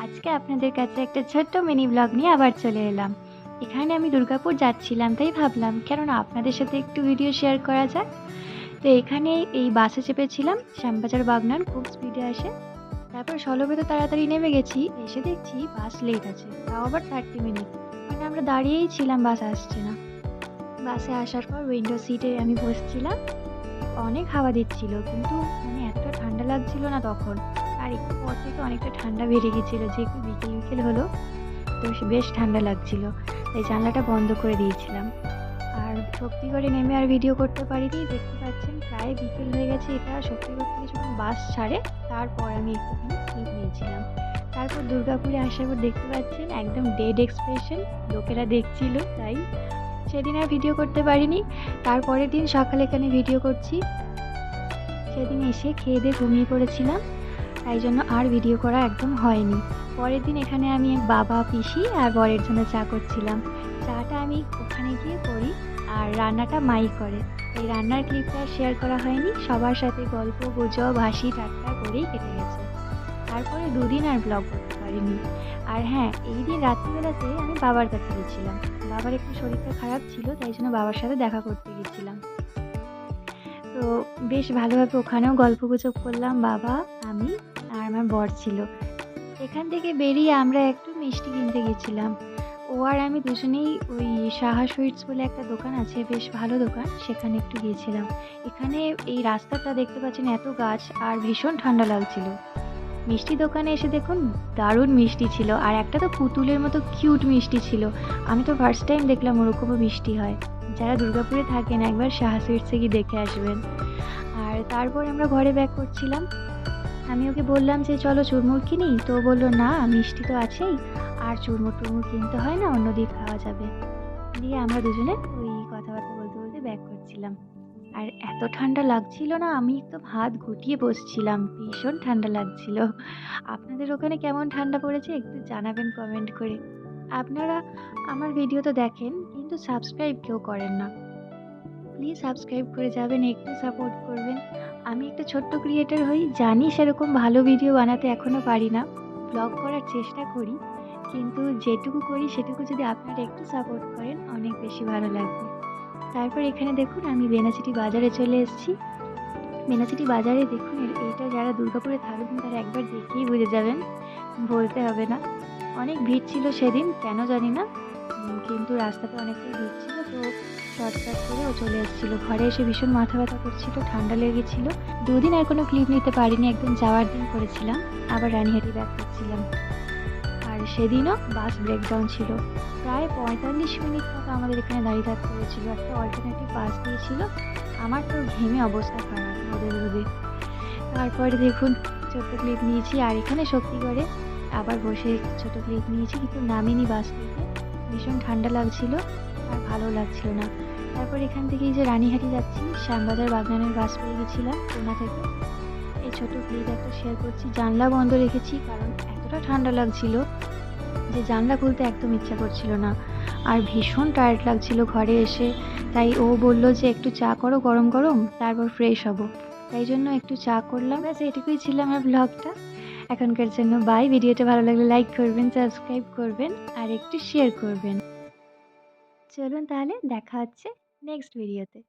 আজকে আপনাদের কাছে একটা ছোট্ট মিনি ব্লগ নিয়ে আবার চলে এলাম। এখানে আমি দুর্গাপুর যাচ্ছিলাম, তাই ভাবলাম কেননা আপনাদের সাথে একটু ভিডিও শেয়ার করা যাক। তো এখানে এই বাসে চেপেছিলাম, শ্যামবাজার বাগনান খুব স্পিডে আসে। তারপর সলবেতে তাড়াতাড়ি নেমে গেছি, এসে দেখছি বাস লেট আছে, তাও আবার 30 মিনিট। মানে আমরা দাঁড়িয়েই ছিলাম, বাস আসছে না। বাসে আসার পর উইন্ডো সিটে আমি বসছিলাম, অনেক হাওয়া দিচ্ছিল, কিন্তু মানে এতটা ঠান্ডা লাগছিল না তখন। আর একটু পর থেকে অনেকটা ঠান্ডা বেড়ে গেছিল, যে একটু বিকেল বিকেল হলো, তো বেশ ঠান্ডা লাগছিল, তাই জানলাটা বন্ধ করে দিয়েছিলাম। আর শক্তিগড়ে নেমে আর ভিডিও করতে পারিনি, দেখতে পাচ্ছেন প্রায় বিকেল হয়ে গেছে। এটা শক্তিগড় থেকে যখন বাস ছাড়ে তারপর আমি একটুখানি ক্লিপ নিয়েছিলাম। তারপর দুর্গাপুরে আসার পর দেখতে পাচ্ছেন একদম ডেড এক্সপ্রেশন, লোকেরা দেখছিল, তাই সেদিন আর ভিডিও করতে পারিনি। তারপরের দিন সকালে এখানে ভিডিও করছি। সেদিন এসে খেয়ে দিয়ে ঘুমিয়ে পড়েছিলাম, তাই জন্য আর ভিডিও করা একদম হয়নি। পরের দিন এখানে আমি বাবা, পিসি আর বরের জন্য চা করছিলাম। চাটা আমি ওখানে গিয়ে করি, আর রান্নাটা মাই করে। এই রান্নার ক্লিপটা শেয়ার করা হয়নি, সবার সাথে গল্প গুজব হাসি ঠাট্টা করেই কেটে গেছে। তারপরে দুদিন আর ব্লগ করতে পারিনি। আর হ্যাঁ, এই দিন রাত্রিবেলাতে আমি বাবার কাছে গেছিলাম। বাবার একটু শরীরটা খারাপ ছিল, তাই জন্য বাবার সাথে দেখা করতে গেছিলাম। তো বেশ ভালোভাবে ওখানেও গল্পগুজব করলাম, বাবা, আমি আর আমার বর ছিল। এখান থেকে বেরিয়ে আমরা একটু মিষ্টি কিনতে গেছিলাম। ও আর আমি দুজনেই ওই সাহা সুইটস বলে একটা দোকান আছে, বেশ ভালো দোকান, সেখানে একটু গিয়েছিলাম। এখানে এই রাস্তাটা দেখতে পাচ্ছেন এত গাছ, আর ভীষণ ঠান্ডা লাগছিল। মিষ্টি দোকানে এসে দেখুন দারুণ মিষ্টি ছিল, আর একটা তো পুতুলের মতো কিউট মিষ্টি ছিল। আমি তো ফার্স্ট টাইম দেখলাম ওরকমও মিষ্টি হয়। যারা দুর্গাপুরে থাকেন একবার সাহা সুইটসে গিয়ে দেখে আসবেন। আর তারপর আমরা ঘরে ব্যাক করছিলাম। আমি ওকে বললাম যে চলো চুরমুর কিনি, তো ও বললো না, মিষ্টি তো আছেই, আর চুরমুর টুরমুর কিনতে হয় না, অন্যদিন খাওয়া যাবে। দিয়ে আমরা দুজনে ওই কথাবার্তা বলতে বলতে ব্যাক করছিলাম। আর এত ঠান্ডা লাগছিল না, আমি একদম হাত গুটিয়ে বসছিলাম, ভীষণ ঠান্ডা লাগছিল। আপনাদের ওখানে কেমন ঠান্ডা পড়েছে একটু জানাবেন কমেন্ট করে। আপনারা আমার ভিডিও তো দেখেন, কিন্তু সাবস্ক্রাইব কেউ করেন না। প্লিজ সাবস্ক্রাইব করে যাবেন, একটু সাপোর্ট করবেন। আমি একটা ছোট্ট ক্রিয়েটর হই, জানি সেরকম ভালো ভিডিও বানাতে এখনও পারি না, ব্লগ করার চেষ্টা করি, কিন্তু যেটুকু করি সেটুকু যদি আপনারা একটু সাপোর্ট করেন অনেক বেশি ভালো লাগবে। তারপর এখানে দেখুন আমি বেনাচিটি বাজারে চলে এসেছি। বেনাচিটি বাজারে দেখুন, এইটা যারা দুর্গাপুরে থাকবেন তারা একবার দেখেই বুঝে যাবেন, বলতে হবে না। অনেক ভিড় ছিল সেদিন, কেন জানি না, কিন্তু রাস্তাতে অনেকটাই ভিড় ছিল, তো শর্টকাট করে ও চলে এসেছিলো। ঘরে এসে ভীষণ মাথা ব্যথা করছিল, ঠান্ডা লেগেছিল। দুদিন আর কোনো ক্লিপ নিতে পারিনি, একদম যাওয়ার দিন করেছিলাম, আবার রানীহাটি ব্যাক করছিলাম। আর সেদিনও বাস ব্রেকডাউন ছিল, প্রায় 45 মিনিট মতো আমাদের এখানে দাঁড়িয়ে থাকতে হয়েছিল। একটা অল্টারনেটিভ বাস দিয়েছিল, আমার তো ঘেমে অবস্থা খারাপ রোদে রোদে। তারপরে দেখুন ছোট্ট ক্লিপ নিয়েছি, আর এখানে শক্তিগড়ে আবার বসে ছোট ক্লিপ নিয়েছি, কিন্তু নামিনি বাস থেকে, ভীষণ ঠান্ডা লাগছিল আর ভালো লাগছিল না। তারপর এখান থেকে যে রানীহাটি যাচ্ছি, শ্যামবাজার বাগনানের বাস পেয়ে গেছিলাম কোনা থেকে। এই ছোট ক্লিপ একটা শেয়ার করছি। জানলা বন্ধ রেখেছি, কারণ এতটা ঠান্ডা লাগছিল যে জানলা খুলতে একদম ইচ্ছা করছিল না, আর ভীষণ টায়ার্ড লাগছিল ঘরে এসে। তাই ও বলল যে একটু চা করো গরম গরম, তারপর ফ্রেশ হব, তাই জন্য একটু চা করলাম। ব্যাস এটুকুই ছিল আমার ব্লগটা এখনকার জন্য। বাই। ভিডিওটা ভালো লাগলে লাইক করবেন, সাবস্ক্রাইব করবেন, আর একটু শেয়ার করবেন। চলুন তাহলে দেখা হচ্ছে নেক্সট ভিডিওতে।